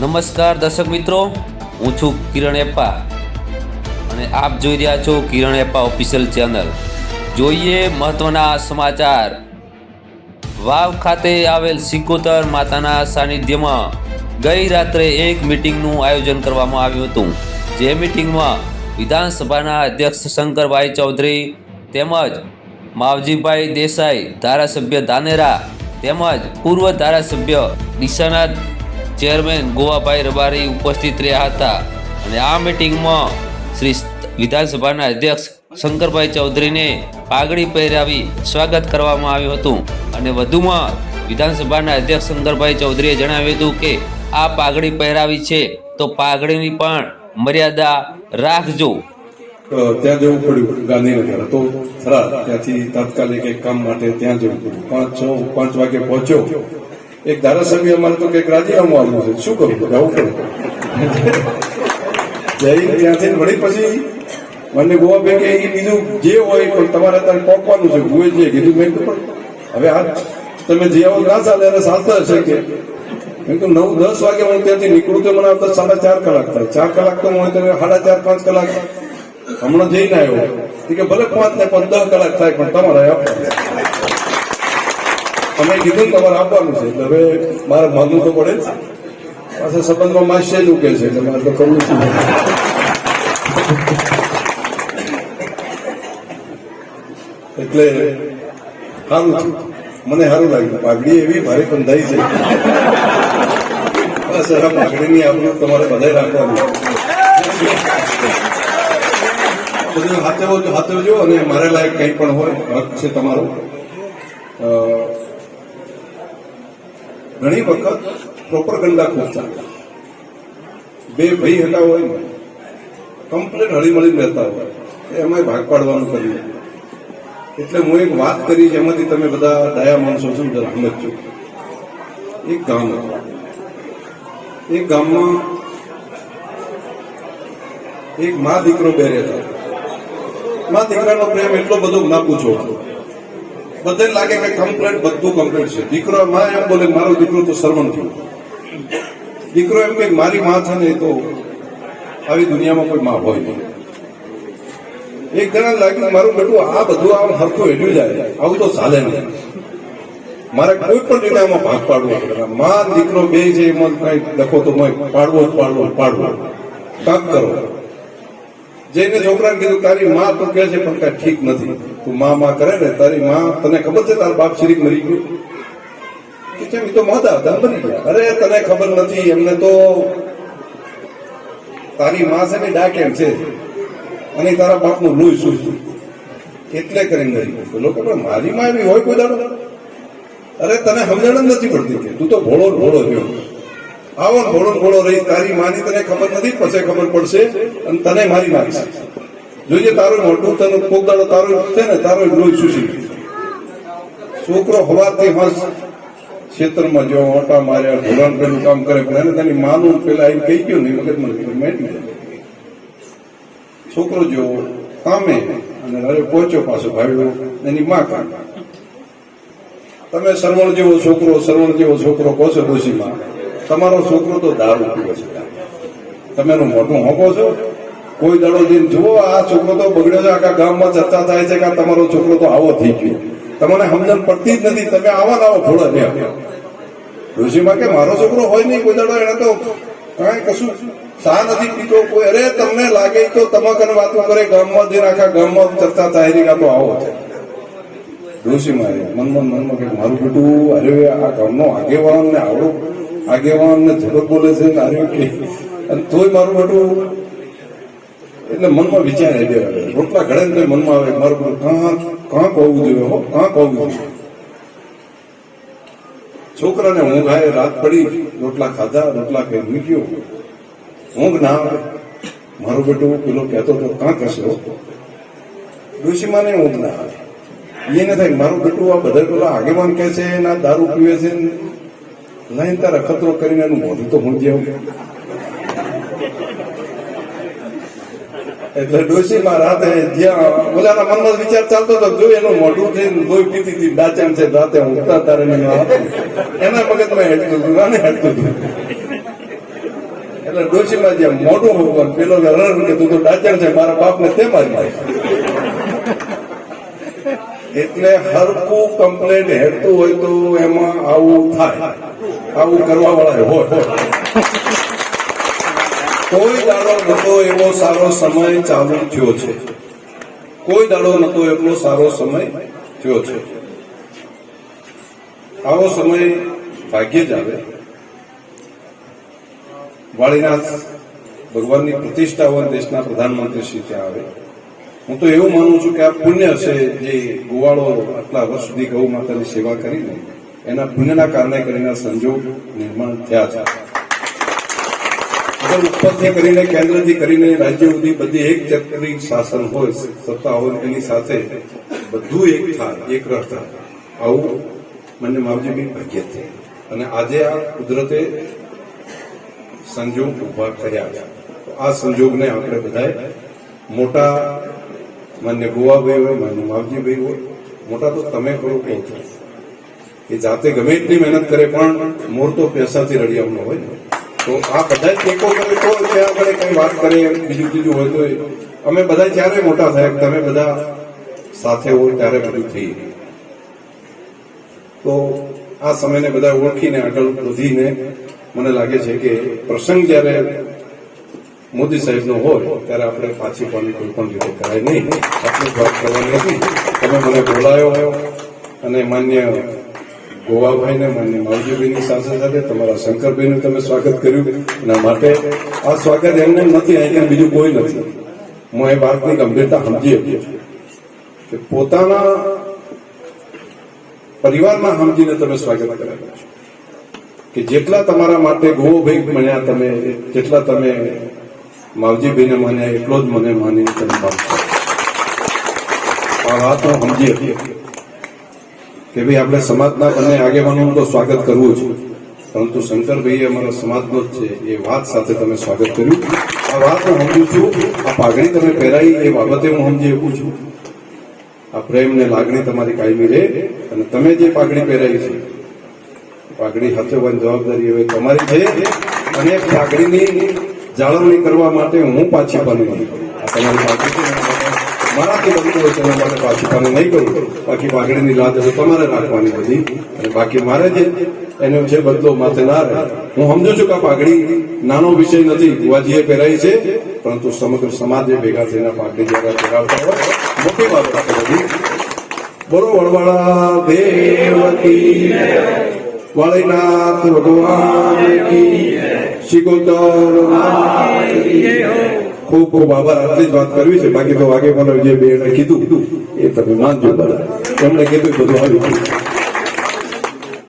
નમસ્કાર દર્શક મિત્રો, હું છું કિરણ એપ્પા અને આપ જોઈ રહ્યા છો કિરણ એપ્પા ઓફિશિયલ ચેનલ। જોઈએ મહત્વના સમાચાર। વાવ ખાતે આવેલ સિકોતર માતાના સાનિધ્યમાં ગઈ રાત્રે એક મીટિંગનું આયોજન કરવામાં આવ્યું હતું। જે મીટિંગમાં વિધાનસભાના અધ્યક્ષ શંકરભાઈ ચૌધરી તેમજ માવજીભાઈ દેસાઈ, ધારાસભ્ય ધાનેરા તેમજ પૂર્વ ધારાસભ્ય ડીસાના ચેરમેન ગોવાભાઈ રબારી ઉપસ્થિત રહ્યા હતા અને આ મીટિંગમાં શ્રી વિધાનસભાના અધ્યક્ષ શંકરભાઈ ચૌધરીને પાઘડી પહેરાવી સ્વાગત કરવામાં આવ્યું હતું અને વધુમાં વિધાનસભાના અધ્યક્ષ શંકરભાઈ ચૌધરીએ જણાવ્યું હતું કે આ પાઘડી પહેરાવી છે તો પાઘડીની પણ મર્યાદા રાખજો। ત્યાં જવું પડ્યું ગાંધીનગર તો થરાદ, ત્યાંથી તાત્કાલિક એક કામ માટે ત્યાં જવું પડ્યું। 5 વાગે પહોંચ્યો। એક ધારાસભ્ય અમારે તો કંઈક રાજીનામું આવ્યું છે, શું કરું, જવું પડે। જઈ ત્યાંથી વળી પછી મને ગોવાભાઈ કે એ બીજું જે હોય પણ તમારે અત્યારે પહોંચવાનું છે, હું જે કીધું મેં કીધું હવે આ તમે જે આવો ના ચાલે એને ચાલતા હશે કે મેં કીધું 9-10 વાગે હું ત્યાંથી નીકળું તો મને આવતા 4.5 કલાક થાય। 4 કલાક તો હું તમે 4.5-5 કલાક હમણાં જઈને આવ્યો કે ભલે 5 ને 10 કલાક થાય પણ તમારે આપવાનું। અમે કીધું તમારે આપવાનું છે એટલે હવે મારે માનવું તો પડે જ। પાછા સંબંધમાં માસ્ય જ ઉકે છે એટલે મારે તો કરવું છે। એટલે સારું છે, મને સારું લાગ્યું। પાઘડી એવી ભારે બંધાઈ છે, સર આ પાઘડીની આપણું તમારે બધાય રાખવાનું। બધું હાથવજો અને મારે લાયક કંઈ પણ હોય હક છે તમારો। ઘણી વખત પ્રોપરગંડા ખૂબ ચાલે। બે ભાઈ હતા હોય ને કમ્પ્લેટ હળીમળી રહેતા હોય એમાં ભાગ પાડવાનું કર્યું। એટલે હું એક વાત કરી જેમાંથી તમે બધા ડાયા માણસો છો જરા સમજજો। એક ગામ હતું, એક ગામમાં એક મા દીકરો બે રહેતા। મા દીકરાનો પ્રેમ એટલો બધો ના પૂછો, બધે લાગે કે કમ્પ્લેટ બધું કમ્પ્લેટ છે। દીકરો માં એમ બોલે મારો દીકરો તો સર્વન થયો। દીકરો એમ કે મારી માં છે ને તો આવી દુનિયામાં કોઈ માં હોય નહીં। એક જણા લાગ્યું મારું બેટું આ બધું આમ હરખું હેડ્યું જાય, આવું તો ચાલે નહીં, મારે કોઈ પણ રીતે આમાં ભાગ પાડવો પડે। માં દીકરો બે છે એમાં કઈ લખો તો પાડવો કાંક કરો। જઈને છોકરાને કીધું તારી માં તો કે છે પણ કઈ ઠીક નથી, તું માં કરે ને તારી માં તને ખબર છે તારા બાપ શરીક મરી ગયું કે એ તો મોટા હતા બની ગયા। અરે તને ખબર નથી, એમને તો તારી માં છે ને ડાક એમ છે અને તારા બાપનું લોહી શું એટલે કરીને મરી ગયું। લોકો મારી માં એવી હોય કોઈ દાડો? અરે તને સમજણ જ નથી પડતી કે તું તો ભોળો રહ્યો, આવો ભોળો રહી, તારી માની તને ખબર નથી, પછી ખબર પડશે અને તને મારી નાખશે। જોઈએ તારું મોટું તને કોક દાડો તારું છે ને તારો લોહી સુશી। છોકરો હવારથી હસ ક્ષેત્રમાં જો ઓટા માર્યા ઢોરણ પેલું કામ કરે પણ એને તેની માનું પેલા આવીને કહી ગયો ને મગજમાં મેળવી છોકરો જો કામે અને હવે પહોંચ્યો પાછો ભાઈઓ એની માં કામ। તમે સરવણ જેવો છોકરો કહો છો ડોશીમાં, તમારો છોકરો તો દારૂ પીવે છે, તમે એનું મોઢું હોંકો છો। કોઈ દાડો દિન જુઓ આ છોકરો તો બગડ્યો છે, આખા ગામમાં ચર્ચા થાય છે કે તમારો છોકરો તો આવો થઈ ગયો, તમને સમજણ પડતી જ નથી, તમે આવો ભોળા રહ્યા। ડોશીમાં કે મારો છોકરો હોય નહીં કોઈ દાડો, એને તો કાંઈ કશું ચા નથી પીતો કોઈ। અરે તમને લાગે તો તમાકને વાતો કરે, ગામમાં જઈને આખા ગામમાં ચર્ચા થાય કે તો આવો છે। ડોશી મારે મનમાં કે મારું બેટું અરે આ ગામનો આગેવાન ને આવડો આગેવાન ને ઝડપ બોલે છે ને અરે કે અને તોય મારું બેટું એટલે મનમાં વિચાર આવી આવે। રોટલા ઘડે ને મનમાં આવે મારું બેટું કાંક હોવું જોઈએ, કાંક હોવું જોઈએ। છોકરાને ઊંઘ આવે, રાત પડી, રોટલા ખાધા, રોટલા ખાઈ મૂક્યો, ઊંઘ ના આવે, મારું બેટું પેલો કહેતો તો કાંક હશે। ડોશીમાને ઊંઘ ના આવે, એને થાય મારું બેટું આ બધા પેલા આગેવાન કે છે ના દારૂ પીવે છે, લઈને તાર અખતરો કરીને એનું મોઢું તો હું જેવું। એટલે ડોશીમાં રાતે જ્યાં ઓલાના મનમાં વિચાર ચાલતો હતો, જો એનું મોઢું થઈને લોહી પીતી હતી, દાચેમ છે દાંતે ઉગતા તારે એના મગજમાં હેડતું હતું, એટલે ડોશીમાં જે મોઢું ભગવાન પેલો રર કે તું તો ડાચર છે મારા બાપને તે મારી નાખ. એટલે હરકું કમ્પ્લેન હેડતું હોય તો એમાં આવું થાય, આવું કરવા વાળા હોય. કોઈ દાડો નતો એવો સારો સમય ચાલુ થયો છે, કોઈ દાડો નતો એટલો સારો સમય થયો છે. આવો સમય ભાગ્યે જ આવે. વાળીનાથ ભગવાનની પ્રતિષ્ઠા હોય દેશના પ્રધાનમંત્રી શ્રી ત્યાં આવે. હું તો એવું માનું છું કે આ પુણ્ય છે જે ગોવાળો આટલા વર્ષ સુધી ગૌ માતાની સેવા કરીને એના પુણ્યના કારણે કરીને સંજોગ નિર્માણ થયા છે. અગર ઉપરથી કરીને કેન્દ્રથી કરીને રાજ્ય સુધી બધી એક ચક્રી શાસન હોય, સત્તા હોય, એની સાથે બધું એક થાય, એક રહ થાય. આવું મને માવજીબી ભાગ્ય છે. અને આજે આ કુદરતે સંજોગ ઉભા કર્યા છે. તો આ સંજોગને આપણે બધાએ મોટા માન્ય ગોવાભાઈ હોય, માન્ય માવજીભાઈ હોય, મોટા તો તમે ખરું કહો છો કે જાતે ગમે એટલી મહેનત કરે પણ મોર તો પૈસાથી રડિયામનો હોય ને. તો આ બધા ટેકો કરે તો ત્યાં આપણે કઈ વાત કરીએ બીજું ત્રીજું હોય તો અમે બધા ત્યારે મોટા થાય, તમે બધા સાથે હોય ત્યારે બધું થઈ. તો આ સમયને બધા ઓળખીને આગળ વધીને મને લાગે છે કે પ્રસંગ જયારે મોદી સાહેબનો હોય ત્યારે આપણે પાછી પાની કોઈ પણ રીતે કરાય નહીં. આટલી વાત કરવાની હતી. તમે મને બોલાયો અને માન્ય ગોવાભાઈને, માન્ય માવજીભાઈની સાથે સાથે તમારા શંકરભાઈનું તમે સ્વાગત કર્યું. એના માટે આ સ્વાગત એમને નથી, અહીંયા બીજું કોઈ નથી. હું એ વાતની ગંભીરતા સમજી શકું છું કે પોતાના પરિવારમાં સમજીને તમે સ્વાગત કરેલું છે કે જેટલા તમારા માટે ગોવાભાઈ બન્યા તમે, જેટલા તમે માવજીભાઈને માન્યા એટલો જ મને માનીને તમે માનશો. આ વાત હું સમજી હતી કે ભાઈ આપણે સમાજના બંને આગેવાનોનું તો સ્વાગત કરવું છે, પરંતુ શંકરભાઈ અમારા સમાજનો જ છે એ વાત સાથે તમે સ્વાગત કર્યું. આ વાત હું સમજુ છું. આ પાઘડી તમે પહેરાઈ એ બાબતે હું સમજી શકું છું. આ પ્રેમ ને લાગણી તમારી કાયમી રહે. અને તમે જે પાઘડી પહેરાઈ છે પાઘડી સાચવવાની જવાબદારી હવે તમારી છે. અને પાઘડીની જાળવણી કરવા માટે હું પાછી પાની નહીં કરું. આ તમારી પાઘડી છે, મારાથી બનતું હોય તેના માટે પાછી પાની નહીં કરું. બાકી પાઘડીની લાજ હવે તમારે રાખવાની બધી. અને બાકી મારે જે એનો જે બદલો માથે ના રહે. હું સમજુ છું કે આ પાઘડી નાનો વિષય નથી, બુવાજીએ પહેરાઈ છે, પરંતુ સમગ્ર સમાજે ભેગા થઈને પાઘડી જયારે પહેરાવતા હોય મોટી વાત છે બધી. બોલો વડવાળા દેવકી, વાળીનાથ ભગવાન કી, શિકોતર. ખૂબ ખૂબ આભાર. આટલી જ વાત કરવી છે. બાકી તો વાગે જે બે કીધું એ તમે માનજો. બધા એમણે કીધું બધું આવ્યું.